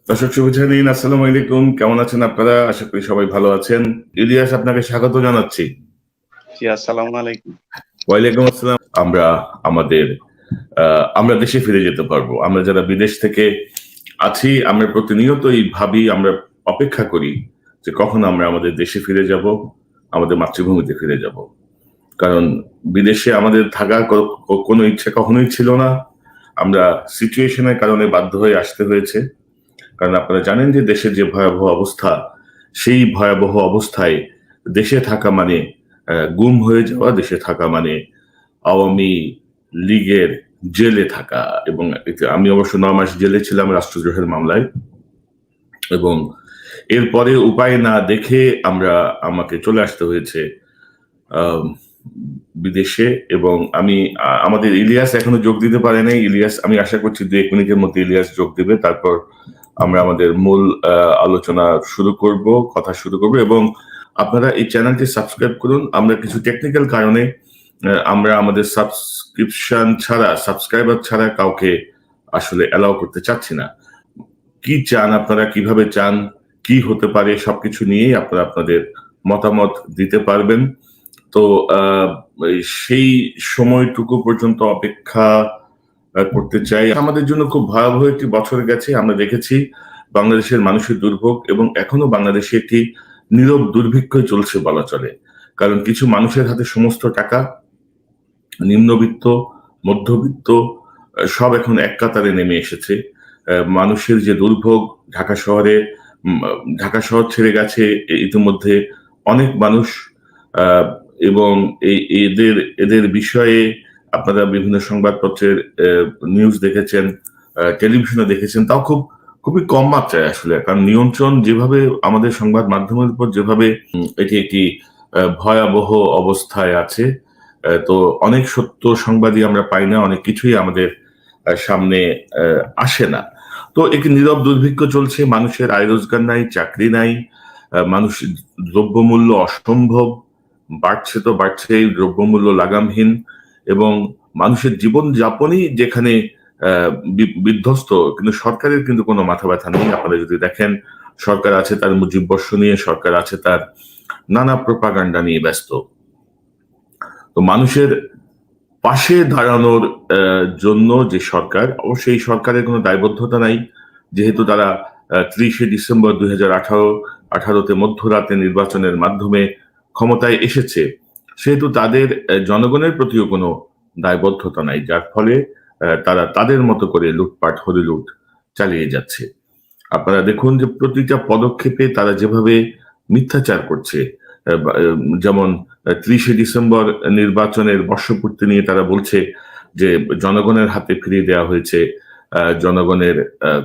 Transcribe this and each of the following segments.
দর্শক শুভেচ্ছা দিন। আসসালামু আলাইকুম। কেমন আছেন আপনারা? আশা করি সবাই ভালো আছেন। ইলিয়াস, আপনাকে স্বাগত জানাচ্ছি। জি, আসসালামু আলাইকুম। ওয়ালাইকুম আসসালাম। আমরা দেশে ফিরে যেতে পারবো। আমরা যারা বিদেশ থেকে আছি, আমরা প্রতিনিয়তই ভাবি, আমরা অপেক্ষা করি যে কখন আমরা আমাদের দেশে ফিরে যাব, আমাদের মাতৃভূমিতে ফিরে যাব। কারণ বিদেশে আমাদের থাকার কোনো ইচ্ছে কখনোই ছিল না। আমরা সিচুয়েশনের কারণে বাধ্য হয়ে আসতে হয়েছে। কারণ আপনারা জানেন যে দেশের যে ভয়াবহ অবস্থা, সেই ভয়াবহ অবস্থায় দেশে থাকা মানে গুম হয়ে যাওয়া, দেশে থাকা মানে আওয়ামী লীগের জেলে থাকা। এবং আমি অবশ্য ৯ মাস জেলে ছিলাম রাষ্ট্রদ্রোহের মামলায়। এবং এরপরে উপায় না দেখে আমাকে চলে আসতে হয়েছে আহ, বিদেশে। এবং আমাদের ইলিয়াস এখনো যোগ দিতে পারে নাই। ইলিয়াস, আমি আশা করছি ২-১ মিনিটের মধ্যে ইলিয়াস যোগ দিবে। তারপর আমরা আমাদের মূল আলোচনা শুরু করব, কথা শুরু করব। এবং আপনারা এই চ্যানেলটি সাবস্ক্রাইব করুন। আমরা কিছু টেকনিক্যাল কারণে আমরা আমাদের সাবস্ক্রাইবার ছাড়া কাউকে আসলে অ্যালাউ করতে চাচ্ছি না। কি চান আপনারা, কিভাবে চান, কি হতে পারে, সবকিছু নিয়েই আপনারা আপনাদের মতামত দিতে পারবেন। তো সেই সময়টুকু পর্যন্ত অপেক্ষা করতে চাই। আমাদের জন্য খুব ভয়াবহ একটি বছর গেছে। আমরা দেখেছি বাংলাদেশের মানুষের দুর্ভোগ, এবং এখনো বাংলাদেশে একটি নীরব দুর্ভিক্ষই চলছে বলা চলে। কারণ কিছু মানুষের হাতে সমস্ত টাকা, নিম্নবিত্ত, মধ্যবিত্ত, সব এখন এক কাতারে নেমে এসেছে। মানুষের যে দুর্ভোগ, ঢাকা শহরে, উম, ঢাকা শহর ছেড়ে গেছে ইতিমধ্যে অনেক মানুষ। আহ, এবং এদের এদের বিষয়ে আপনারা বিভিন্ন সংবাদপত্রের নিউজ দেখেছেন, টেলিভিশনে দেখেছেন, তাও খুবই কম মাত্রায় আসলে। কারণ নিয়ন্ত্রণ যেভাবে আমাদের সংবাদ মাধ্যমের উপর যেভাবে এটি একটি ভয়াবহ অবস্থায় আছে। তো অনেক সত্য সংবাদই আমরা পাই না, অনেক কিছুই আমাদের সামনে আসে না। তো একটি নীরব দুর্ভিক্ষ চলছে। মানুষের আয় রোজগার নাই, চাকরি নাই। মানুষ, দ্রব্যমূল্য অসম্ভব বাড়ছে, তো বাড়ছেই, দ্রব্যমূল্য লাগামহীন। এবং মানুষের জীবন যাপনই যেখানে বিধ্বস্ত, কিন্তু সরকারের কিন্তু কোনো মাথা ব্যথা নেই। আপনারা যদি দেখেন, সরকার আছে তার মুজিব বর্ষ নিয়ে, সরকার আছে তার নানা প্রোপাগান্ডা নিয়ে ব্যস্ত। তো মানুষের পাশে দাঁড়ানোর জন্য যে সরকার, অবশ্যই এই সরকারের কোনো দায়বদ্ধতা নাই, যেহেতু তারা ৩০শে ডিসেম্বর ২০১৮তে মধ্যরাতে নির্বাচনের মাধ্যমে ক্ষমতায় এসেছে, সেহেতু তাদের জনগণের প্রতিও কোনো দায়বদ্ধতা নাই, যার ফলে তারা তাদের মতো করে লুটপাট হরিলুট চালিয়ে যাচ্ছে। আপনারা দেখুন যে প্রতিটা পদক্ষেপে তারা যেভাবে মিথ্যাচার করছে। যেমন ৩০শে ডিসেম্বর নির্বাচনের বর্ষপূর্তি নিয়ে তারা বলছে যে জনগণের হাতে ফিরিয়ে দেওয়া হয়েছে জনগণের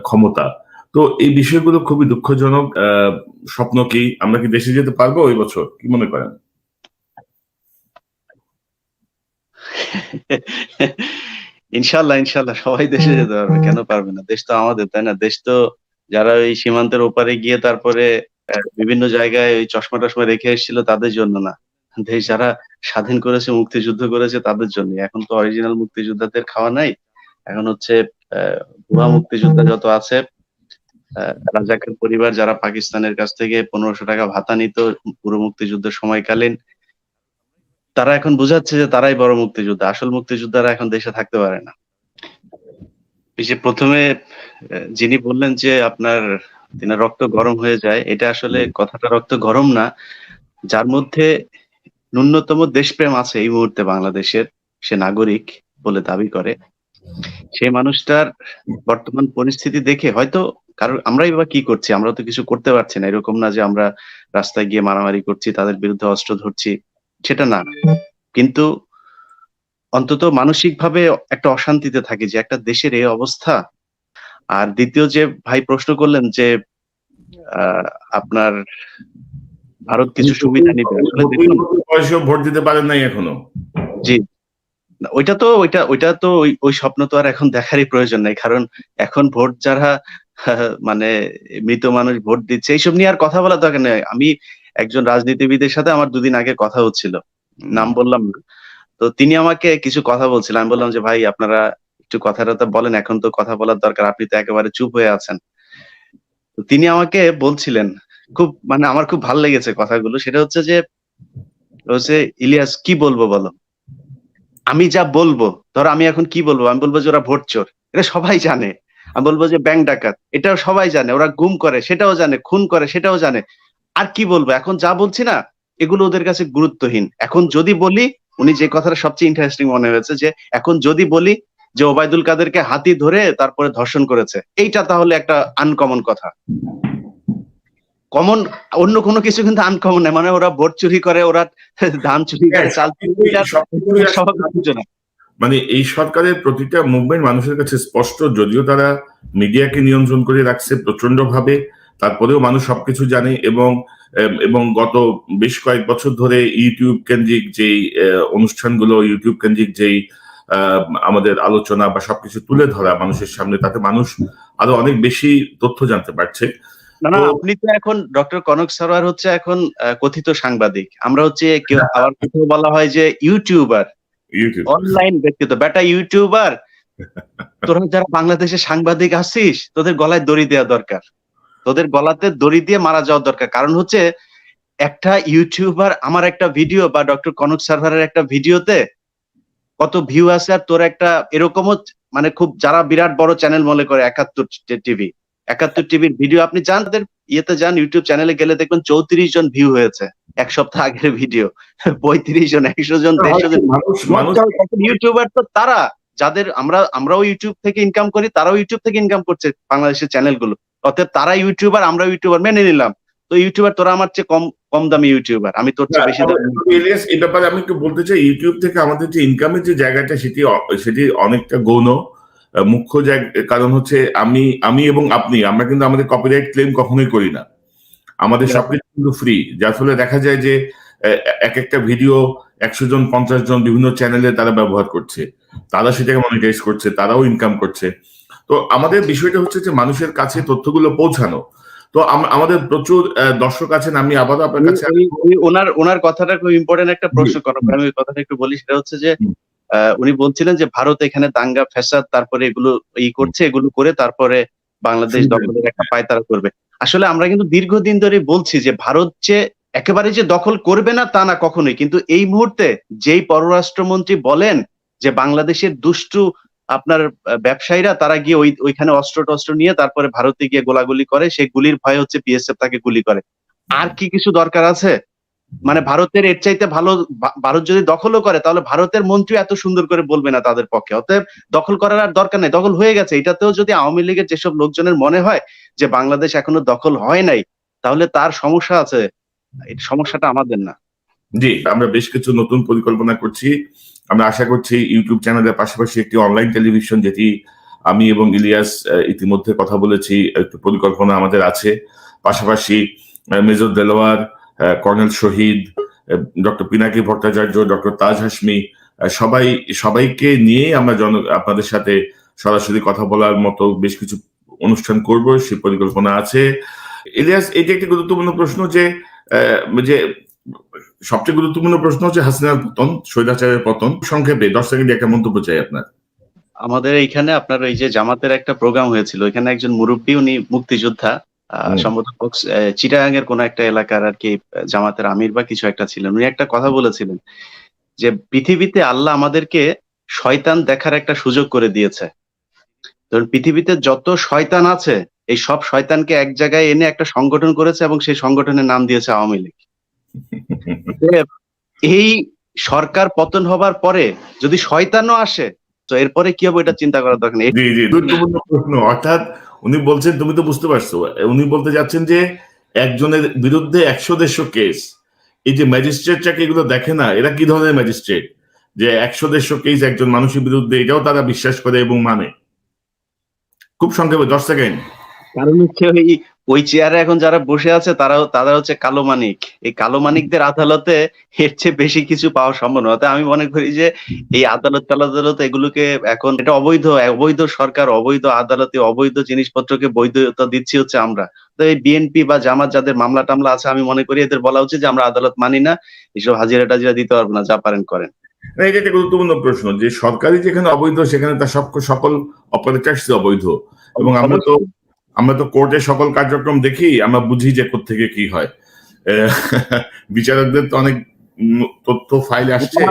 ক্ষমতা। তো এই বিষয়গুলো খুবই দুঃখজনক। স্বপ্ন কি, আমরা কি দেশে যেতে পারবো ওই বছর, কি মনে করেন? ইনশাল্লাহ, ইনশাল্লাহ সবাই দেশে যেতে পারবে। কেন পারবে না? দেশ তো আমাদের, তাই না? দেশ তো যারা ওই সীমান্তের ওপারে গিয়ে তারপরে বিভিন্ন জায়গায় ওই চশমা-টশমা রেখে এসেছিল তাদের জন্য না। দেশ যারা স্বাধীন করেছে, মুক্তিযুদ্ধ করেছে তাদের জন্যই। এখন তো অরিজিনাল মুক্তিযোদ্ধাদের খাওয়া নাই। এখন হচ্ছে ভুয়া মুক্তিযোদ্ধা যত আছে, রাজাকার পরিবার যারা পাকিস্তানের কাছ থেকে ১৫০০ টাকা ভাতা নিত পুরো মুক্তিযুদ্ধের সময়কালীন, তারা এখন বুঝাচ্ছে যে তারাই বড় মুক্তিযোদ্ধা। আসল মুক্তিযোদ্ধারা এখন দেশে থাকতে পারে না। এই যে ১ম এ যিনি বললেন যে আপনার তিনার রক্ত গরম হয়ে যায়, এটা আসলে কথাটা রক্ত গরম না। যার মধ্যে ন্যূনতম দেশপ্রেম আছে এই মুহূর্তে বাংলাদেশের, সে নাগরিক বলে দাবি করে। সেই মানুষটার বর্তমান পরিস্থিতি দেখে হয়তো আমরাই বা কি করছি? আমরা তো কিছু করতে পারছি না। এরকম না যে আমরা রাস্তায় গিয়ে মারামারি করছি, তাদের বিরুদ্ধে অস্ত্র ধরছি। সেটা না। কিন্তু অন্তত মানসিকভাবে একটা অশান্তিতে থাকি যে একটা দেশের এই অবস্থা। আর দ্বিতীয় যে ভাই প্রশ্ন করলেন যে আপনার ভারত কিছু সুবিধা নিবে। আসলে দেখুন, বয়সেও ভোট দিতে পারেন নাই এখনো। জি, না, ওইটা তো ওই স্বপ্ন তো আর এখন দেখারই প্রয়োজন নাই। কারণ এখন ভোট যারা মানে মৃত মানুষ ভোট দিচ্ছে, এইসব নিয়ে আর কথা বলার দরকার নেই। আমি একজন রাজনীতিবিদের সাথে আমার ২ দিন আগে কথা হচ্ছিল। নাম বললাম না। তো তিনি আমাকে কিছু কথা বলছিলেন। আমি বললাম যে, "ভাই আপনারা একটু কথা-টথা বলেন। এখন তো কথা বলার দরকার। আপনি তো একেবারে চুপ হয়ে আছেন।" তো তিনি আমাকে বলছিলেন, খুব মানে আমার খুব ভালো লেগেছে কথাগুলো। সেটা হচ্ছে যে ইলিয়াস কি বলবো বলো? আমি যা বলবো, ধরো আমি এখন কি বলবো? আমি বলবো যে ওরা ভোট চোর। এটা সবাই জানে। আমি বলবো যে ব্যাংক ডাকাত। এটাও সবাই জানে। ওরা গুম করে সেটাও জানে, খুন করে সেটাও জানে। আর কি বলবো? এখন যা বলছি না, এগুলো ওদের কাছে গুরুত্বহীন। এখন যদি বলি, উনি যে কথাটা সবচেয়ে ইন্টারেস্টিং মনে হয়েছে যে, এখন যদি বলি যে ওবায়দুল কাদেরকে হাতি ধরে তারপরে ধর্ষণ করেছে। এইটা তাহলে একটা আনকমন কথা। কমন অন্য কোনো কিছু কিন্তু আনকমন নয়। মানে ওরা ভোট চুরি করে, ওরা ধান চুরি করে, চাল চুরি করে, এটা স্বাভাবিক কিছু না। মানে এই সরকারের প্রতিটা মুভমেন্ট মানুষের কাছে স্পষ্ট, যদিও তারা মিডিয়াকে নিয়ন্ত্রণ করে রাখছে প্রচন্ড ভাবে, তারপরেও মানুষ সবকিছু জানে। এবং গত বেশ কয়েক বছর ধরে ইউটিউব কেন্দ্রিক যেই অনুষ্ঠানগুলো, ইউটিউব কেন্দ্রিক যেই আমাদের আলোচনা বা সবকিছু তুলে ধরা মানুষের সামনে, তাতে মানুষ আরো অনেক বেশি তথ্য জানতে পারছে। না, না, আপনি তো এখন ডক্টর কনক সারোয়ার হচ্ছে এখন কথিত সাংবাদিক। আমরা হচ্ছে কেউ আবার কোথাও বলা হয় যে ইউটিউবার, অনলাইন ব্যক্তি। তো বেটা ইউটিউবার, তোরা যারা বাংলাদেশে সাংবাদিক আছিস, তোদের গলায় দড়ি দেওয়া দরকার। তোদের গলাতে দড়ি দিয়ে মারা যাওয়া দরকার। কারণ হচ্ছে একটা ইউটিউবার, আমার একটা ভিডিও বা ডক্টর কনক সারোয়ারের একটা ভিডিওতে কত ভিউ আছে, আর তোর একটা এরকমও মানে খুব যারা বিরাট বড় চ্যানেল মনে করে ৭১ টিভি, ৭১ টিভির ভিডিও আপনি যান, তাদের ইয়েতে যান, ইউটিউব চ্যানেলে গেলে দেখবেন ৩৪ জন ভিউ হয়েছে এক সপ্তাহ আগের ভিডিও। ৩৫ জন, ১০০ জন, ১৫০ জন ইউটিউবার। তো তারা যাদের আমরাও ইউটিউব থেকে ইনকাম করি, তারাও ইউটিউব থেকে ইনকাম করছে বাংলাদেশের চ্যানেলগুলো। অতএব তারা ইউটিউবার, আমরাও ইউটিউবার, মেনে নিলাম। তো ইউটিউবার তোরা আমার চেয়ে কম দামি ইউটিউবার, আমি তোর চেয়ে বেশি দামি। ইলিয়াস, এই ব্যাপারে আমি একটু বলতে চাই, ইউটিউব থেকে আমাদের যে ইনকামের যে জায়গাটা, সেটি অনেকটা গৌণ। মুখ্য কারণ হচ্ছে আমি এবং আমরা কিন্তু আমাদের কপিরাইট ক্লেম কখনোই করি না। আমাদের সবকিছু কিন্তু ফ্রি, যার ফলে দেখা যায় যে এক একটা ভিডিও ১০০ জন, ৫০ জন বিভিন্ন চ্যানেলে তারা ব্যবহার করছে, তারা সেটাকে মনিটাইজ করছে, তারাও ইনকাম করছে। তো আমাদের বিষয়টা হচ্ছে যে মানুষের কাছে তথ্যগুলো পৌঁছানো। তো আমাদের প্রচুর দর্শক আছেন। আমি আবারও আপনার কাছে ওনার কথাটা খুব ইম্পর্টেন্ট একটা প্রশ্ন করা, আমি ওই কথাটা একটু বলি। সেটা হচ্ছে যে উনি বলছিলেন যে ভারত এখানে দাঙ্গা ফ্যাসাদ তারপরে এগুলো করছে, এগুলো করে তারপরে বাংলাদেশ দখলের একটা পায়তারা করবে। আসলে আমরা কিন্তু দীর্ঘদিন ধরে বলছি যে ভারত যে একেবারে যে দখল করবে না তা না কখনোই, কিন্তু এই মুহূর্তে যেই পররাষ্ট্রমন্ত্রী বলেন যে বাংলাদেশের দুষ্টু আপনার ব্যবসায়ীরা তারা গিয়ে ওইখানে অস্ত্র নিয়ে তারপরে ভারতে গিয়ে গোলাগুলি করে, সেই গুলির ভয় হচ্ছে বিএসএফ তাকে গুলি করে। আর কি কিছু দরকার আছে? মানে ভারতের এর চাইতে ভালো, ভারত যদি দখলও করে তাহলে ভারতের মন্ত্রী এত সুন্দর করে বলবে না তাদের পক্ষে। অতএব দখল করার আর দরকার নেই, দখল হয়ে গেছে। এটাতেও যদি আওয়ামী লীগের যেসব লোকজনের মনে হয় যে বাংলাদেশ এখনো দখল হয় নাই, তাহলে তার সমস্যা আছে, এই সমস্যাটা আমাদের না। জি, আমরা বেশ কিছু নতুন পরিকল্পনা করছি। আমরা আশা করছি ইউটিউব চ্যানেলের পাশাপাশি একটি অনলাইন টেলিভিশন, যেটি আমি এবং ইলিয়াস ইতিমধ্যে কথা বলেছি, একটি পরিকল্পনা আমাদের আছে। পাশাপাশি মেজর দেলোয়ার, কর্নেল শহীদ, ডক্টর পিনাকি ভট্টাচার্য, ডক্টর তাজ হাশমি, সবাইকে নিয়ে আমরা আপনাদের সাথে সরাসরি কথা বলার মতো বেশ কিছু অনুষ্ঠান করব, সেই পরিকল্পনা আছে। ইলিয়াস, এটি একটি গুরুত্বপূর্ণ প্রশ্ন যে সবচেয়ে গুরুত্বপূর্ণ প্রশ্ন হচ্ছে হাসিনার পতন, স্বৈরাচারের পতন। সংক্ষেপে 10 সেকেন্ডে একটা মন্তব্য চাই আপনার। আমাদের এইখানে আপনার ওই যে জামাতের একটা প্রোগ্রাম হয়েছিল, এখানে একজন মুরব্বী, উনি মুক্তিযোদ্ধা, সম্ভবত চিটাগাং এর কোন একটা এলাকার আর কি জামাতের আমির বা কিছু একটা ছিলেন। উনি একটা কথা বলেছিলেন যে পৃথিবীতে আল্লাহ আমাদেরকে শয়তান দেখার একটা সুযোগ করে দিয়েছে। ধরুন পৃথিবীতে যত শয়তান আছে, এই সব শয়তানকে এক জায়গায় এনে একটা সংগঠন করেছে এবং সেই সংগঠনের নাম দিয়েছে আওয়ামী লীগ। এই সরকার পতন হবার পরে যদি শয়তানও আসে, তো এরপরে কি হবে এটা চিন্তা করার দরকার নেই। জি, গুরুত্বপূর্ণ প্রশ্ন। অর্থাৎ উনি বলছেন, তুমি তো বুঝতে পারছো, উনি বলতে যাচ্ছেন যে একজনের বিরুদ্ধে ১০০-১৫০ কেস, এই যে ম্যাজিস্ট্রেটটাকে এগুলো দেখে না, এরা কি ধরনের ম্যাজিস্ট্রেট যে ১০০-১৫০ কেস একজন মানুষের বিরুদ্ধে, এটাও তারা বিশ্বাস করে এবং মানে। খুব সংক্ষেপে 10 সেকেন্ড। কারণ হচ্ছে ওই চেয়ারে এখন যারা বসে আছে তারা হচ্ছে কালো মানিক। এই কালো মানিকদের আদালতে এর চেয়ে বেশি কিছু পাওয়া সম্ভব নয়। আমি মনে করি যে এই আদালত এগুলোকে এখন, এটা অবৈধ সরকার, অবৈধ আদালতে অবৈধ জিনিসপত্রকে বৈধতা দিচ্ছি হচ্ছে আমরা। তো এই বিএনপি বা জামাত যাদের মামলা টামলা আছে, আমি মনে করি এদের বলা উচিত যে আমরা আদালত মানি না, এসব হাজিরা টাজিরা দিতে পারবো না, যা পারেন করেন। এটা একটা গুরুত্বপূর্ণ প্রশ্ন যে সরকারি যেখানে অবৈধ সেখানে তার সকল অপারেটার্স অবৈধ। এবং আমরা তো আমরা তো কোর্টের সকল কার্যক্রম দেখি, আমরা বুঝি যে কোত্থেকে কি হয়। বিচারকদের তো অনেক তথ্য ফাইল আসছে।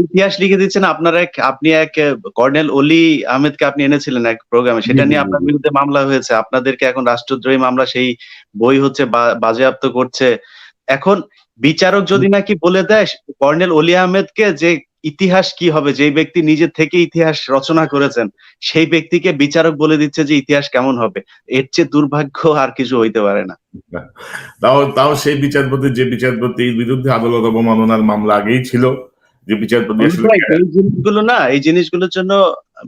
ইতিহাস লিখে দিচ্ছেন আপনি এক কর্নেল অলি আহমেদকে আপনি এনেছিলেন এক প্রোগ্রামে, সেটা নিয়ে আপনার বিরুদ্ধে মামলা হয়েছে, আপনাদেরকে এখন রাষ্ট্রদ্রোহী মামলা সেই বই হচ্ছে বাজেয়াপ্ত করছে। এখন বিচারক যদি নাকি বলে দেয় কর্নেল অলি আহমেদকে যে ইতিহাস কি হবে, যে ব্যক্তি নিজে থেকে ইতিহাস রচনা করেছেন সেই ব্যক্তিকে বিচারক বলে দিচ্ছে যে ইতিহাস কেমন হবে, এর চেয়ে দুর্ভাগ্য আর কিছু হইতে পারে না। তাও তাও সেই বিচারপতি, যে বিচারপতির বিরুদ্ধে আদালত অবমাননার মামলা আগেই ছিল, যে বিচারপতি আসলে এই জিনিসগুলোর জন্য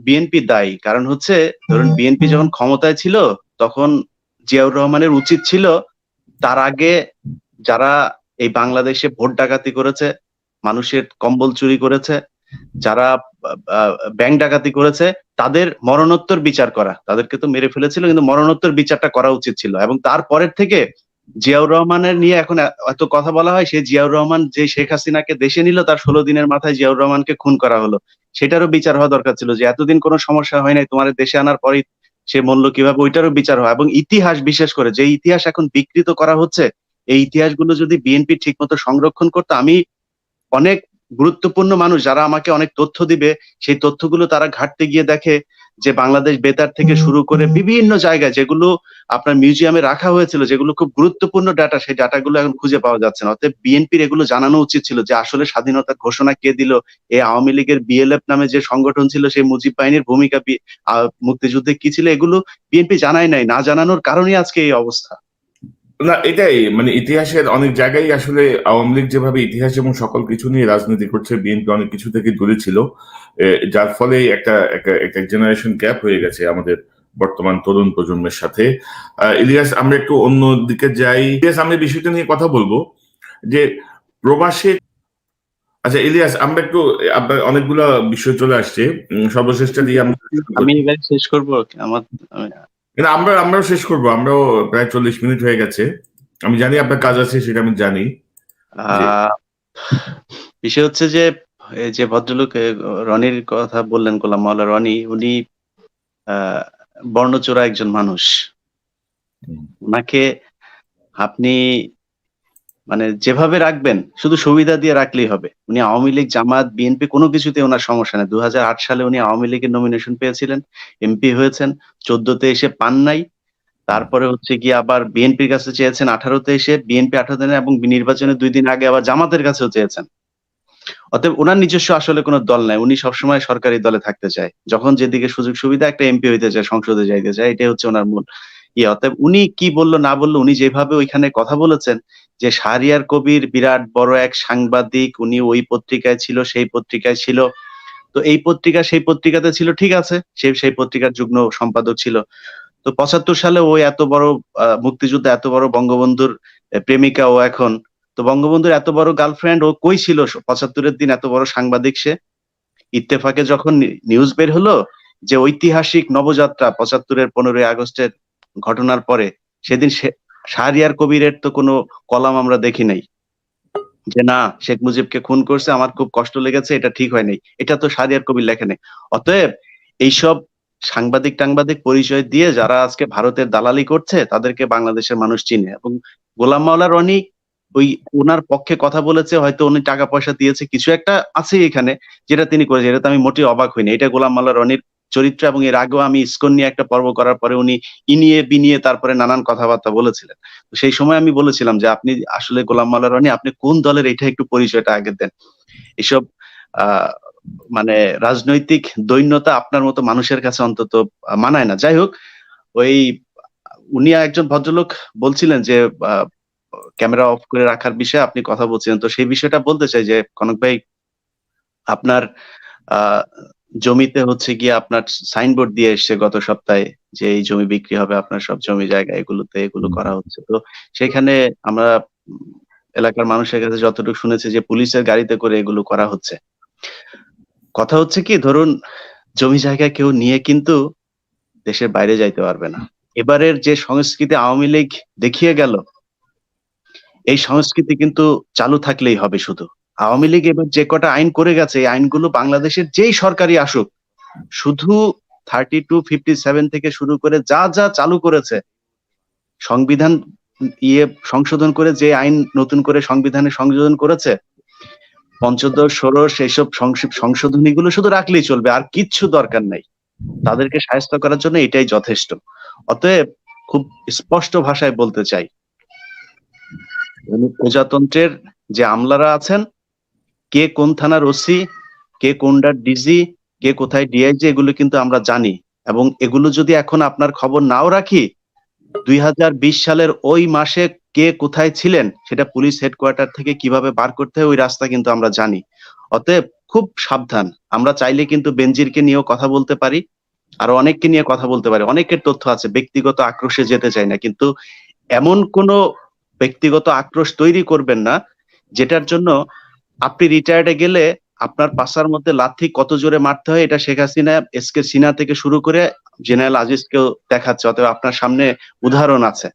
বিএনপি দায়ী। কারণ হচ্ছে ধরুন বিএনপি যখন ক্ষমতায় ছিল তখন জিয়াউর রহমানের উচিত ছিল তার আগে যারা এই বাংলাদেশে ভোট ডাকাতি করেছে, মানুষের কম্বল চুরি করেছে, যারা ব্যাংক ডাকাতি করেছে, তাদের মরণোত্তর বিচার করা। তাদেরকে তো মেরে ফেলেছিল, কিন্তু মরণোত্তর বিচারটা করা উচিত ছিল। এবং তারপরের থেকে জিয়াউর রহমানের নিয়ে এখন এত কথা বলা হয়, সেই জিয়াউর রহমান যে শেখ হাসিনাকে দেশে নিল তার 16 দিনের মাথায় জিয়াউর রহমানকে খুন করা হলো, সেটারও বিচার হওয়া দরকার ছিল। যে এতদিন কোনো সমস্যা হয় নাই, তোমার দেশে আনার পরেই সে মূল্য কিভাবে, ওইটারও বিচার হয়। এবং ইতিহাস, বিশেষ করে যে ইতিহাস এখন বিকৃত করা হচ্ছে, এই ইতিহাসগুলো যদি বিএনপি ঠিক মতো সংরক্ষণ করতো, আমি অনেক গুরুত্বপূর্ণ মানুষ যারা আমাকে অনেক তথ্য দিবে, সেই তথ্যগুলো তারা ঘাঁটতে গিয়ে দেখে যে বাংলাদেশ বেতার থেকে শুরু করে বিভিন্ন জায়গায় যেগুলো আপনার মিউজিয়ামে রাখা হয়েছিল, যেগুলো খুব গুরুত্বপূর্ণ ডাটা, সেই ডাটাগুলো এখন খুঁজে পাওয়া যাচ্ছে না। অতএব বিএনপির এগুলো জানানো উচিত ছিল যে আসলে স্বাধীনতার ঘোষণা কে দিল, এই আওয়ামী লীগের বিএলএফ নামে যে সংগঠন ছিল, সেই মুজিব বাহিনীর ভূমিকা মুক্তিযুদ্ধে কি ছিল, এগুলো বিএনপি জানায় নাই। না জানানোর কারণেই আজকে এই অবস্থা। না, এটাই মানে ইতিহাসের অনেক জায়গায় আসলে আওয়ামী লীগ যেভাবে ইতিহাস এবং সকল কিছু নিয়ে রাজনীতি করছে, বিএনপি অনেক কিছু থেকে দূরে ছিল, যার ফলে একটা একটা জেনারেশন গ্যাপ হয়ে গেছে আমাদের বর্তমান তরুণ প্রজন্মের সাথে। ইলিয়াস, আমরা একটু অন্য দিকে যাই। ইলিয়াস, আমি বিষয়টা নিয়ে কথা বলবো যে প্রবাসে, আচ্ছা ইলিয়াস, আমরা একটু, আপনার অনেকগুলো বিষয় চলে আসছে, সর্বশেষটা দিয়ে আমি এবার শেষ করবো আমার, কিন্তু আমরাও শেষ করবো। আমরাও প্রায় 40 মিনিট হয়ে গেছে। আমি জানি আপনার কাজ আছে, সেটা আমি জানি। বিষয় হচ্ছে যে এই যে ভদ্রলোক রনির কথা বললেন, গোলাম মাওলা রনি, উনি বর্ণচোরা একজন মানুষ। ওনাকে আপনি মানে যেভাবে রাখবেন, শুধু সুবিধা দিয়ে রাখলেই হবে। উনি আওয়ামী লীগ, জামাত, বিএনপি কোনো কিছুতে ওনার সমস্যা নেই। 2008 সালে উনি আওয়ামী লীগের নমিনেশন পেয়েছিলেন, এমপি হয়েছেন, 14তে এসে পান নাই। তারপরে হচ্ছে গিয়ে আবার বিএনপির কাছে চেয়েছেন 18তে এসে, বিএনপি 18 দিনে, এবং নির্বাচনের 2 দিন আগে আবার জামাতের কাছেও চেয়েছেন। অতএব ওনার নিজস্ব আসলে কোনো দল নাই, উনি সবসময় সরকারি দলে থাকতে চায়। যখন যেদিকে সুযোগ সুবিধা, একটা এমপি হইতে চায়, সংসদে যাইতে চায়, এটাই হচ্ছে ওনার মূল ইয়ে। অতএব উনি কি বললো না বললো, উনি যেভাবে ওইখানে কথা বলেছেন যে শাহরিয়ার কবির বিরাট বড় এক সাংবাদিক, উনি ওই পত্রিকায় ছিল, সেই পত্রিকায় ছিল, তো এই পত্রিকা সেই পত্রিকাতে ছিল, ঠিক আছে, সেই পত্রিকার যুগ্ম সম্পাদক ছিল। তো 75 সালে ও এত বড় মুক্তিযুদ্ধে এত বড় বঙ্গবন্ধুর প্রেমিকা, ও এখন তো বঙ্গবন্ধুর এত বড় গার্লফ্রেন্ড, ও কই ছিল 75-এর দিন এত বড় সাংবাদিক সে? ইত্তেফাকে যখন নিউজ বের হলো যে ঐতিহাসিক নবযাত্রা 75-এর 15ই আগস্টের ঘটনার পরে, সেদিন শাহরিয়ার কবিরের তো কোনো কলাম আমরা দেখি নাই যে না শেখ মুজিবকে খুন করছে, আমার খুব কষ্ট লেগেছে, এটা ঠিক হয় নাই, এটা তো শাহরিয়ার কবির লেখে নেই। অতএব এইসব সাংবাদিক টাংবাদিক পরিচয় দিয়ে যারা আজকে ভারতের দালালি করছে, তাদেরকে বাংলাদেশের মানুষ চিনে। এবং গোলাম মাওলা রনি ওই ওনার পক্ষে কথা বলেছে, হয়তো উনি টাকা পয়সা দিয়েছে, কিছু একটা আছে এখানে যেটা তিনি করেছে, এটা তো আমি মোটেই অবাক হইনি। এটা গোলাম মাওলা রনির চরিত্র। এবং এর আগেও আমি ইসকন নিয়ে একটা পর্ব করার পরে উনি ইনিয়ে বিনিয়ে তারপরে নানান কথাবার্তা বলেছিলেন। তো সেই সময় আমি বলেছিলাম যে আপনি আসলে গোলাম মাওলা রনি, আপনি কোন দলের, এটা একটু পরিচয়টা আগে দেন। এসব মানে রাজনৈতিক দৈন্যতা আপনার মতো মানুষের কাছে অন্তত মানায় না। যাই হোক, ওই উনি একজন ভদ্রলোক বলছিলেন যে ক্যামেরা অফ করে রাখার বিষয়ে আপনি কথা বলছিলেন, তো সেই বিষয়টা বলতে চাই যে কনক ভাই, আপনার জমিতে হচ্ছে গিয়ে আপনার সাইনবোর্ড দিয়ে এসছে গত সপ্তাহে যে এই জমি বিক্রি হবে, আপনার সব জমি জায়গা এগুলোতে এগুলো করা হচ্ছে। তো সেখানে আমরা এলাকার মানুষের কাছে যতটুকু শুনেছি যে পুলিশের গাড়িতে করে এগুলো করা হচ্ছে। কথা হচ্ছে কি, ধরুন জমি জায়গা কেউ নিয়ে কিন্তু দেশের বাইরে যাইতে পারবে না। এবারের যে সংস্কৃতি আওয়ামী লীগ দেখিয়ে গেল, এই সংস্কৃতি কিন্তু চালু থাকলেই হবে। শুধু আওয়ামী লীগ এবার যে কটা আইন করে গেছে, এই আইনগুলো বাংলাদেশের যেই সরকারি আসুক, শুধু 32, 57 থেকে শুরু করে যা যা চালু করেছে, সংবিধান সংশোধন করে যে আইন নতুন করে সংবিধানে সংযোজন করেছে, পঞ্চদশ, ষোড়শ এইসব সংশোধনীগুলো শুধু রাখলেই চলবে, আর কিচ্ছু দরকার নাই। তাদেরকে শায়েস্তা করার জন্য এটাই যথেষ্ট। অতএব খুব স্পষ্ট ভাষায় বলতে চাই, প্রজাতন্ত্রের যে আমলারা আছেন, কে কোন থানার ওসি, কে কোনটার ডিজি, কে কোথায় ডিআইজি, এগুলো কিন্তু আমরা জানি। এবং এগুলো যদি এখন আপনার খবর নাও রাখি, 2020 সালের ওই মাসে কে কোথায় ছিলেন সেটা পুলিশ হেডকোয়ার্টার থেকে কিভাবে বার করতে হয় ওই রাস্তা কিন্তু আমরা জানি। অতএব খুব সাবধান। আমরা চাইলে কিন্তু বেনজিরকে নিয়েও কথা বলতে পারি, আরো অনেককে নিয়ে কথা বলতে পারি। অনেকের তথ্য আছে, ব্যক্তিগত আক্রোশে যেতে চাই না, কিন্তু এমন কোনো ব্যক্তিগত আক্রোশ তৈরি করবেন না যেটার জন্য আপনি রিটায়ার্ডে গেলে আপনার পাশার মধ্যে লাথি কত জোরে মারতে হয় এটা শেখ হাসিনা, এসকে সিনহা থেকে শুরু করে জেনারেল আজিজকেও দেখাচ্ছে। অতএব আপনার সামনে উদাহরণ আছে।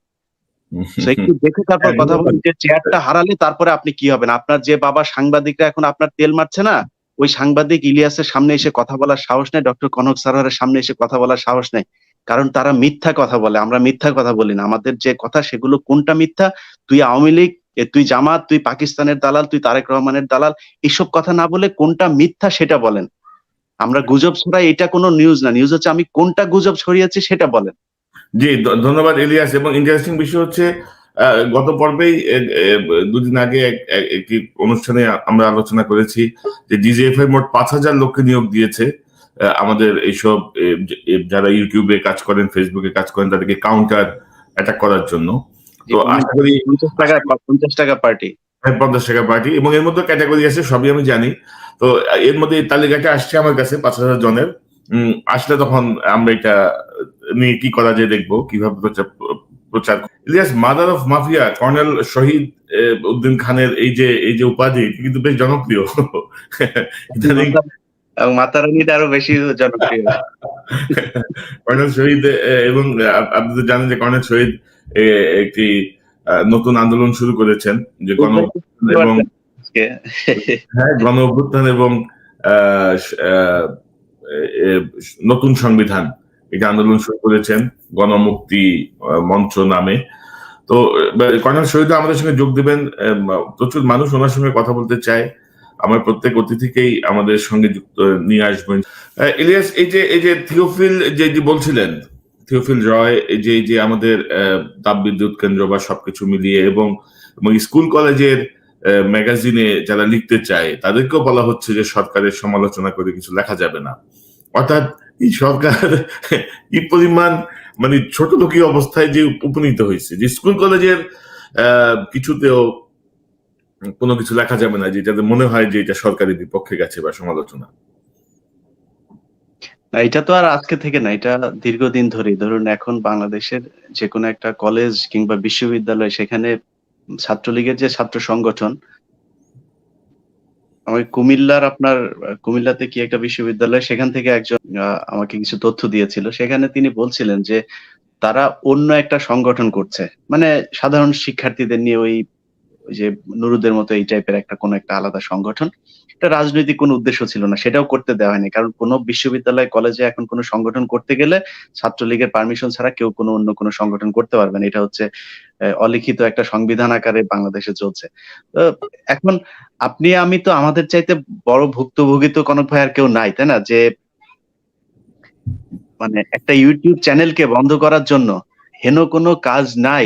একটু দেখে তারপর কথা বলুন, যে চেয়ারটা হারালে তারপরে আপনি কি হবেন। আপনার যে বাবা সাংবাদিকরা এখন আপনার তেল মারছে না, ওই সাংবাদিক ইলিয়াসের সামনে এসে কথা বলার সাহস নেই, ডক্টর কনক সারোয়ারের সামনে এসে কথা বলার সাহস নেই। কারণ তারা মিথ্যা কথা বলে, আমরা মিথ্যা কথা বলি না। আমাদের যে কথা সেগুলো কোনটা মিথ্যা, তুই আওয়ামী লীগ, তুই জামাত, তুই পাকিস্তানের দালাল, তুই তারেক রহমানের দালাল, এইসব কথা না বলে কোনটা মিথ্যা সেটা বলেন। আমরা গুজব ছড়াই, এটা কোনো নিউজ না। নিউজ হচ্ছে আমি কোনটা গুজব ছড়িয়েছি সেটা বলেন। জি, ধন্যবাদ ইলিয়াস। এবং ইন্টারেস্টিং বিষয় হচ্ছে গত পর্বেই দুদিন আগে একটি অনুষ্ঠানে আমরা আলোচনা করেছি যে ডিজিএফআই মোট 5,000 লোককে নিয়োগ দিয়েছে আমাদের এইসব যারা ইউটিউবে কাজ করেন, ফেসবুকে কাজ করেন, তাদেরকে কাউন্টার অ্যাটাক করার জন্য। তো আশা করি 50 টাকা পার্টি, 50 টাকা পার্টি, এবং এর মধ্যে ক্যাটাগরি আছে, সবই আমি জানি। তো এর মধ্যে তালিকাটা আসছে আমার কাছে 5,000 জনের। আসলে তখন আমরা এটা নিয়ে কি করা যায় দেখবো, কিভাবে প্রচার। Ilias, mother of mafia colonel Shahid Uddin খানের এই যে উপাধি কিন্তু বেশ জনপ্রিয়। এবং মাতারানিটা আরো বেশি জনপ্রিয়। কর্নেল শহীদ, এবং আপনি তো জানেন যে কর্নেল শহীদ একটি নতুন আন্দোলন শুরু করেছেন, যে গণ অভ্যুত্থান এবং নতুন সংবিধান, এটা আন্দোলন শুরু করেছেন গণমুক্তি মঞ্চ নামে। তো কর্নেল শহীদ আমাদের সঙ্গে যোগ দেবেন। প্রচুর মানুষ ওনার সঙ্গে কথা বলতে চায়। আমার প্রত্যেক অতিথিকেই আমাদের সঙ্গে যুক্ত নিয়ে আসবেন। ইলিয়াস, এই যে থিওফিল যে বলছিলেন, থিওফিল রয়, এই যে আমাদের তাপবিদ্যুৎ কেন্দ্র বা সবকিছু মিলিয়ে, এবং স্কুল কলেজের ম্যাগাজিনে যারা লিখতে চায় তাদেরকেও বলা হচ্ছে যে সরকারের সমালোচনা করে কিছু লেখা যাবে না। অর্থাৎ এই সরকার কি পরিমাণ মানে ছোট লোকী অবস্থায় যে উপনীত হয়েছে, যে স্কুল কলেজের কিছুতেও কোনো কিছু লেখা যাবে না যেটাতে মনে হয় যে এটা সরকারের বিপক্ষে গেছে বা সমালোচনা। এটা তো আর আজকে থেকে না, এটা দীর্ঘদিন ধরে। ধরুন এখন বাংলাদেশের যে কোনো একটা কলেজ কিংবা বিশ্ববিদ্যালয়, সেখানে ছাত্রলীগের যে ছাত্র সংগঠন, আমি কুমিল্লাতে কি একটা বিশ্ববিদ্যালয়, সেখান থেকে একজন আমাকে কিছু তথ্য দিয়েছিল। সেখানে তিনি বলছিলেন যে তারা অন্য একটা সংগঠন করছে, মানে সাধারণ শিক্ষার্থীদের নিয়ে ওই যে নুরুদের মতো এই টাইপের একটা কোনো একটা আলাদা সংগঠন। এটা রাজনৈতিক কোনো উদ্দেশ্য ছিল না, সেটাও করতে দেওয়া হয়নি। কারণ কোনো বিশ্ববিদ্যালয় কলেজে এখন কোনো সংগঠন করতে গেলে ছাত্রলীগের পারমিশন ছাড়া কেউ কোনো অন্য কোনো সংগঠন করতে পারবে না। এটা হচ্ছে অলিখিত একটা সংবিধান আকারে বাংলাদেশে চলছে। এখন আপনি আমি তো আমাদের চাইতে বড় ভুক্তভোগী তো কনক ভাই আর কেউ নাই, তাই না? যে মানে একটা ইউটিউব চ্যানেলকে বন্ধ করার জন্য হেন কোনো কাজ নাই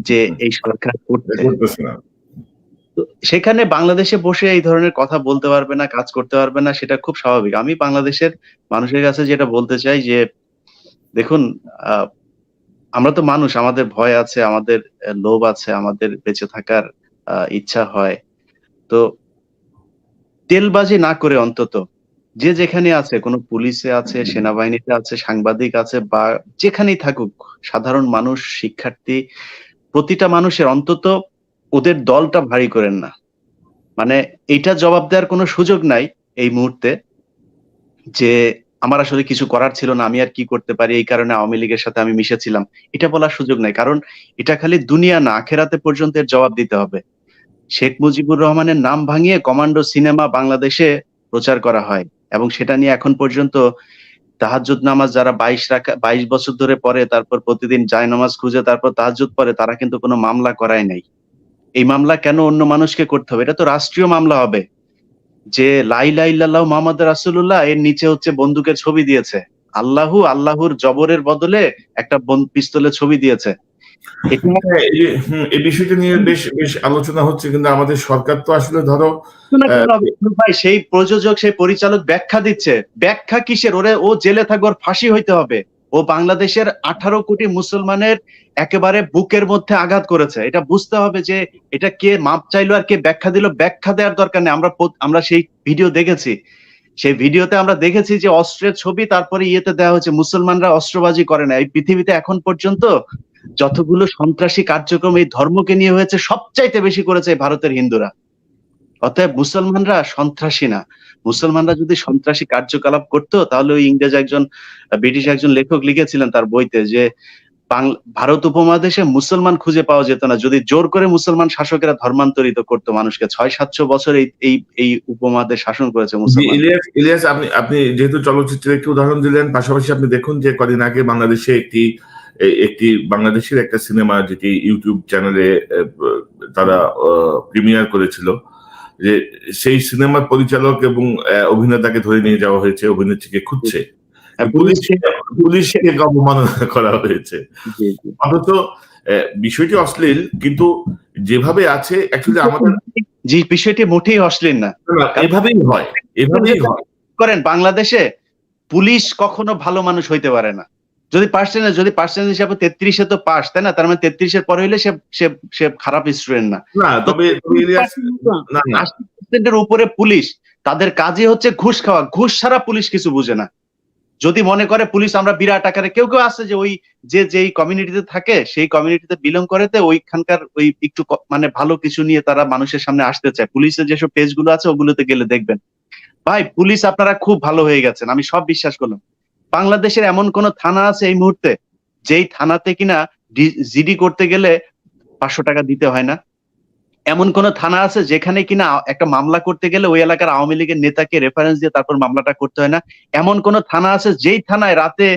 যে এই সরকার করতেছে না। সেখানে বাংলাদেশে বসে এই ধরনের কথা বলতে পারবে না, কাজ করতে পারবে না, সেটা খুব স্বাভাবিক। আমি বাংলাদেশের মানুষের কাছে যেটা বলতে চাই যে দেখুন, আমরা তো মানুষ, আমাদের ভয় আছে, আমাদের লোভ আছে, আমাদের বেঁচে থাকার ইচ্ছা হয়। তো তেলবাজি না করে অন্তত যে যেখানে আছে, কোনো পুলিশে আছে, সেনাবাহিনীতে আছে, সাংবাদিক আছে, বা যেখানেই থাকুক, সাধারণ মানুষ, শিক্ষার্থী, প্রতিটা মানুষের অন্তত ওদের দলটা ভারী করেন না। মানে এইটা জবাব দেওয়ার কোনো সুযোগ নাই এই মুহূর্তে যে আমার আসলে কিছু করার ছিল না, আমি আর কি করতে পারি, এই কারণে আওয়ামী লীগের সাথে আমি মিশেছিলাম, এটা বলার সুযোগ নাই। কারণ এটা খালি দুনিয়া না, আখেরাতে পর্যন্ত এর জবাব দিতে হবে। শেখ মুজিবুর রহমানের নাম ভাঙিয়ে কমান্ডো সিনেমা বাংলাদেশে প্রচার করা হয়, এবং সেটা নিয়ে এখন পর্যন্ত তাহাজ্জুদ নামাজ যারা 22 বছর ধরে পড়ে, তারপর প্রতিদিন জায়নামাজ খুঁজে তারপর তাহাজ্জুদ পড়ে, তারা কিন্তু কোনো মামলা করায় নাই। এই মামলা কেন অন্য মানুষকে করতে হবে? এটা তো রাষ্ট্রীয় মামলা হবে। যে লা ইলাহা ইল্লাল্লাহু মুহাম্মাদুর রাসূলুল্লাহ এর নিচে হচ্ছে বন্দুকের ছবি দিয়েছে। আল্লাহর জবরের বদলে একটা পিস্তলের ছবি দিয়েছে। এটা হ্যাঁ, এই বিষয়টা নিয়ে বেশ বেশ আলোচনা হচ্ছে, কিন্তু আমাদের সরকার তো আসলে ধরো শোনা কেন হবে? ভাই সেই প্রযোজক, সেই পরিচালক ব্যাখ্যা দিচ্ছে। ব্যাখ্যা কিসের? ও জেলে থাকবে, ওর ফাঁসি হইতে হবে। ও বাংলাদেশের 18 কোটি মুসলমানের একেবারে বুকের মধ্যে আঘাত করেছে। এটা বুঝতে হবে যে এটা কে মাপ চাইলো আর কে ব্যাখ্যা দিল, ব্যাখ্যা দেওয়ার দরকার নেই। আমরা সেই ভিডিও দেখেছি। সেই ভিডিওতে আমরা দেখেছি যে অস্ত্রের ছবি, তারপরে ইয়েতে দেওয়া হয়েছে মুসলমানরা অস্ত্রবাজি করে না। এই পৃথিবীতে এখন পর্যন্ত যতগুলো সন্ত্রাসী কার্যক্রম এই ধর্মকে নিয়ে হয়েছে, সবচাইতে বেশি করেছে এই ভারতের হিন্দুরা। অতএব মুসলমানরা সন্ত্রাসী না। মুসলমানরা যদি সন্ত্রাসী কার্যকলাপ করতো, তাহলে ওই ব্রিটিশ একজন লেখক লিখেছিলেন তার বইতে যে ভারত উপমহাদেশে মুসলমান খুঁজে পাওয়া যেত না যদি জোর করে মুসলমান শাসকেরা ধর্মান্তরিত করতো মানুষকে। 600-700 বছর এই উপমহাদেশ শাসন করেছে জি, মুসলমান। ইলিয়াস, আপনি যেহেতু চলচ্চিত্রের একটি উদাহরণ দিলেন, পাশাপাশি আপনি দেখুন যে কদিন আগে বাংলাদেশে একটি বাংলাদেশের একটা সিনেমা, যেটি ইউটিউব চ্যানেলে তারা প্রিমিয়ার করেছিল, যে সেই সিনেমার পরিচালক এবং অভিনেতাকে ধরে নিয়ে যাওয়া হয়েছে, অভিনেত্রীকে খুঁজছে, পুলিশকে অবমাননা করা হয়েছে। জি, জি। অথচ বিষয়টি অশ্লীল, কিন্তু যেভাবে আছে অ্যাকচুয়ালি আমাদের জি, বিষয়টি মোটেই অশ্লীল না। এভাবেই হয়। করেন বাংলাদেশে পুলিশ কখনো ভালো মানুষ হইতে পারে না। যদি পার্সেন্টেজ হিসাবে 33 তো পাস, তাই না? তার মানে 33 এর পরে হইলে সে খারাপ স্টুডেন্ট না। না, তবে ইলিয়াস, না, 80% এর উপরে পুলিশ, তাদের কাজই হচ্ছে ঘুষ খাওয়া। ঘুষ ছাড়া পুলিশ কিছু বুঝে না। যদি মনে করে পুলিশ আমরা বিরাট আকারে, কেউ আছে যে যেই কমিউনিটিতে থাকে, সেই কমিউনিটিতে বিলং করেতে ওইখানকার ওই একটু মানে ভালো কিছু নিয়ে তারা মানুষের সামনে আসতে চায়। পুলিশের যেসব পেজ গুলো আছে ওগুলোতে গেলে দেখবেন ভাই পুলিশ আপনারা খুব ভালো হয়ে গেছেন, আমি সব বিশ্বাস করলাম। বাংলাদেশের এমন কোন থানা আছে এই মুহূর্তে যেই থানাতে কিনা জিডি করতে গেলে 500 টাকা দিতে হয় না? এমন কোন থানা আছে যেখানে কিনা একটা মামলা করতে গেলে ওই এলাকার আওয়ামী লীগের নেতাকে রেফারেন্স দিয়ে তারপর মামলাটা করতে হয় না? এমন কোন থানা আছে যেই থানায় রাতে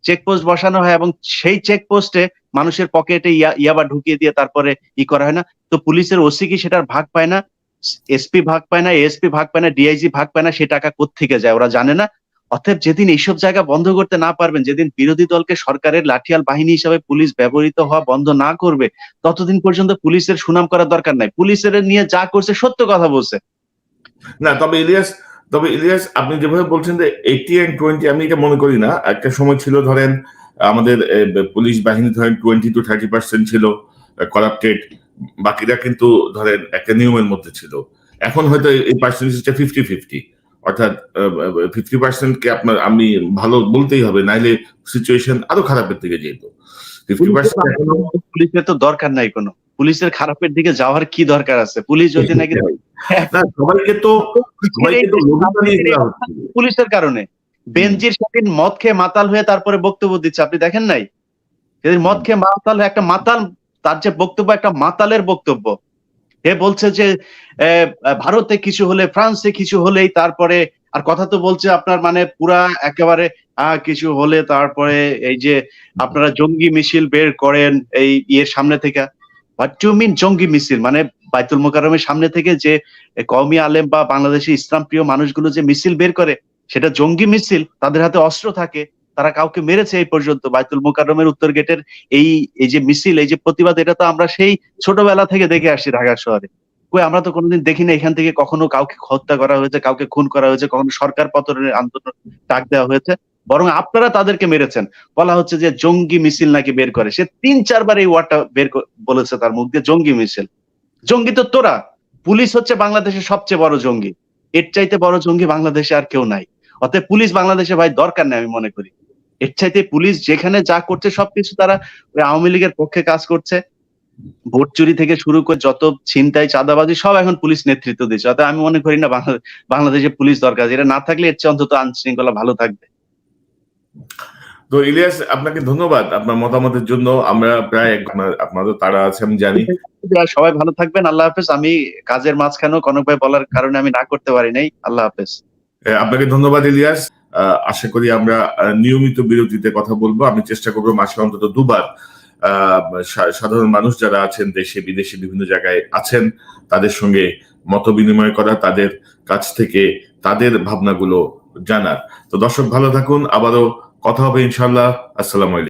চেকপোস্ট বসানো হয় এবং সেই চেকপোস্টে মানুষের পকেটে ইয়াবা ঢুকিয়ে দিয়ে তারপরে করা হয় না? তো পুলিশের ওসি কি সেটার ভাগ পায় না? এসপি ভাগ পায় না, এএসপি ভাগ পায় না, ডিআইজি ভাগ পায় না? সে টাকা কোত্থেকে যায় ওরা জানে না? অতএব যেদিন এইসব জায়গা বন্ধ করতে না পারবেন, যেদিন বিরোধী দলকে সরকারের লাঠিয়াল বাহিনী হিসাবে পুলিশ ব্যবহৃত হওয়া বন্ধ না করবে, ততদিন পর্যন্ত পুলিশের সুনাম করার দরকার নাই। পুলিশের নিয়ে যা করছে সত্য কথা বলছে। না, তবে ইলিয়াস, আপনি যেভাবে বলছেন যে 80 and 20, আমি এটা মনে করি না। একটা সময় ছিল, ধরেন আমাদের পুলিশ বাহিনী ধরেন 20 to 30% ছিল করাপ্টেড, বাকিরা কিন্তু ধরেন একটা নিয়মের মধ্যে ছিল। এখন হয়তো এই পার্সেন্টেজটা 50-50, অর্থাৎ 50% কে আমি ভালো বলতেই হবে, নাইলে সিচুয়েশন আরো খারাপের দিকে যেত। 50% এখনো পুলিশের তো দরকার নাই কোনো। পুলিশের খারাপের দিকে যাওয়ার কি দরকার আছে? পুলিশ যদি নাকি না, সবাইকে তো পুলিশের কারণে বেনজির সেদিন মদ খেয়ে মাতাল হয়ে তারপরে বক্তব্য দিচ্ছে, আপনি দেখেন নাই? সেদিন মদ খেয়ে মাতাল হয়ে একটা মাতাল, তার যে বক্তব্য একটা মাতালের বক্তব্য। হে বলছে যে ভারতে কিছু হলে, ফ্রান্সে কিছু হলেই তারপরে, আর কথা তো বলছে আপনার মানে পুরা একেবারে কিছু হলে তারপরে এই যে আপনারা জঙ্গি মিছিল বের করেন এই সামনে থেকে। হোয়াট ডু মিন জঙ্গি মিছিল? মানে বাইতুল মোকাররমের সামনে থেকে যে কওমি আলেম বা বাংলাদেশি ইসলাম প্রিয় মানুষগুলো যে মিছিল বের করে, সেটা জঙ্গি মিছিল? তাদের হাতে অস্ত্র থাকে, তারা কাউকে মেরেছে এই পর্যন্ত? বাইতুল মোকাররমের উত্তর গেটের এই যে মিছিল, এই যে প্রতিবাদ, এটা তো আমরা সেই ছোটবেলা থেকে দেখে আসছি ঢাকা শহরে। কই আমরা তো কোনোদিন দেখি না এখান থেকে কখনো কাউকে হত্যা করা হয়েছে, কাউকে খুন করা হয়েছে, কখনো সরকার পতনের আন্দোলন ডাক দেওয়া হয়েছে। বরং আপনারা তাদেরকে মেরেছেন। বলা হচ্ছে যে জঙ্গি মিছিল নাকি বের করে। সে 3-4 বার এই ওয়ার্ডটা বলেছে তার মুখ দিয়ে, জঙ্গি মিছিল। জঙ্গি তো তোরা। পুলিশ হচ্ছে বাংলাদেশের সবচেয়ে বড় জঙ্গি। এর চাইতে বড় জঙ্গি বাংলাদেশে আর কেউ নাই। অতএব পুলিশ বাংলাদেশে ভাই দরকার নেই আমি মনে করি। এর চাইতে পুলিশ যেখানে যা করছে সবকিছু তারা ওই আওয়ামী লীগের পক্ষে কাজ করছে। ভোট চুরি থেকে শুরু করে যত ছিনতাই, চাঁদাবাজি সব এখন পুলিশ নেতৃত্ব দিচ্ছে। অতএব আমি মনে করি না বাংলাদেশে পুলিশ দরকার। এটা না থাকলে এর চেয়ে অন্তত আইনশৃঙ্খলা ভালো থাকবে। তো ইলিয়াস, আপনাকে ধন্যবাদ আপনার মতামতের জন্য। আমরা প্রায় আপনাদের তাড়া আছে আমি জানি। সবাই ভালো থাকবেন। আল্লাহ হাফেজ। আমি কাজের মাঝখানেও কনক ভাই বলার কারণে আমি না করতে পারি নাই। আল্লাহ হাফেজ। আপনাকে ধন্যবাদ ইলিয়াস। আশা করি আমরা নিয়মিত বিরতিতে কথা বলবো। আমি চেষ্টা করবো মাসে অন্তত দুবার সাধারণ মানুষ যারা আছেন দেশে বিদেশে বিভিন্ন জায়গায় আছেন তাদের সঙ্গে মত বিনিময় করা, তাদের কাছ থেকে তাদের ভাবনাগুলো জানার। তো দর্শক ভালো থাকুন, আবারও কথা হবে ইনশাআল্লাহ। আসসালামু আলাইকুম।